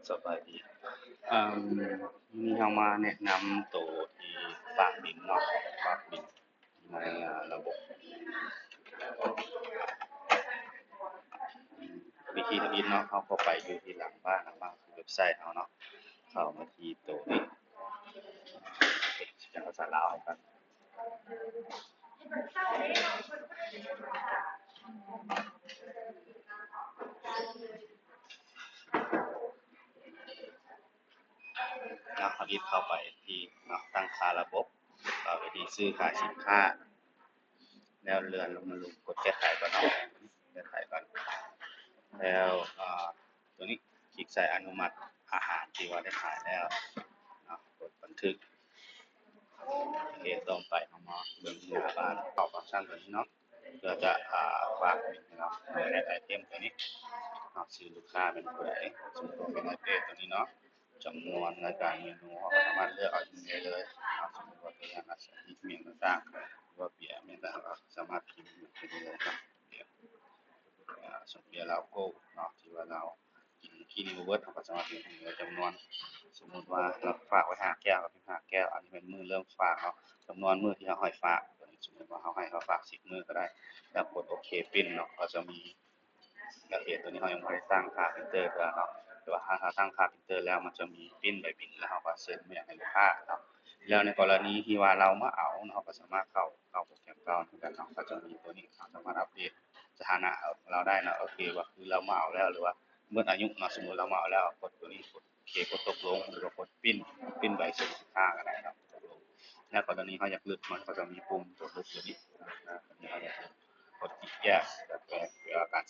สบายดีนี่เรามาแนะนำตัวที่ฝากบินเนาะฝากบินในระบบวิธีทำบินเนาะเขาก็ไปอยู่ที่หลังบ้านคือเว็บไซต์เขาเนาะเข้ามาที่ตัวนี้เป็นภาษาลาวให้กันเนาะเข้าไปที่เนาะตั้งค่าระบบเข้าไปที่ซื้อขายสินค้าแล้วเลื่อนลงมาลงกดแก้ไขก่อนเนาะแก้ไขก่อนแล้วตัวนี้คลิกใส่อนุมัติอาหารที่ว่าได้ขายแล้วกดบันทึกโอเคต่อไปเอามาเบิ่งหน้าบ้านเข้าฟังก์ชันตัวนี้เนาะเพื่อจะฝากบินเนาะในไอเทมตัวนี้ชื่อลูกค้าเป็นผู้ใดสมมติว่าเป็นไอเทมตัวนี้เนาะจำนวนรายการเมนูเราสามารถเลือกเอาอีเมลเลยสมมติว่าเป็นอย่างนั้นอีเมลต่างๆว่าเปลี่ยนเมลต่างๆเราสามารถพิมพ์ไปเลยครับเดี๋ยวสมมติเราโก้เนาะที่ว่าเรากินนิวเวิร์ดเราก็สามารถพิมพ์จำนวนสมมติว่าเราฝากไว้5 แก้วก็พิมพ์5 แก้วอันนี้เป็นมือเริ่มฝากเนาะจำนวนมือที่เราให้ฝากสมมติว่าเราให้เขาฝาก10 มือก็ได้แล้วกดโอเคปิ้นเนาะก็จะมีรายละเอียดตัวนี้เรายังไม่ได้ตั้งค่าพิมพ์เตอร์ด้วยเนาะแต่ว่าถ้าเราตั้งค่าพิมพ์เตอร์แล้วมันจะมีปิ้นใบบินแล้วเราก็เซ็นไม่อยากให้ลูกค้าเนาะแล้วในกรณีที่ว่าเรามาเอาเราก็สามารถเข้าโปรแกรมเก่าเหมือนกันเนาะก็จะมีตัวนี้เราสามารถอัปเดตสถานะเราได้นะโอเคว่าคือเรามาเอาแล้วหรือว่าเมื่ออายุเนาะสมมติเรามาเอาแล้วกดตัวนี้กดโอเคกดตกลงหรือว่ากดปิ้นใบเสร็จสินค้าก็ได้ครับตกลงแล้วกรณีเขาอยากลึกมันก็จะมีปุ่มตัวลึกตัวนี้นะอันนี้เขาอยากกดคลิกแยกเพื่อการ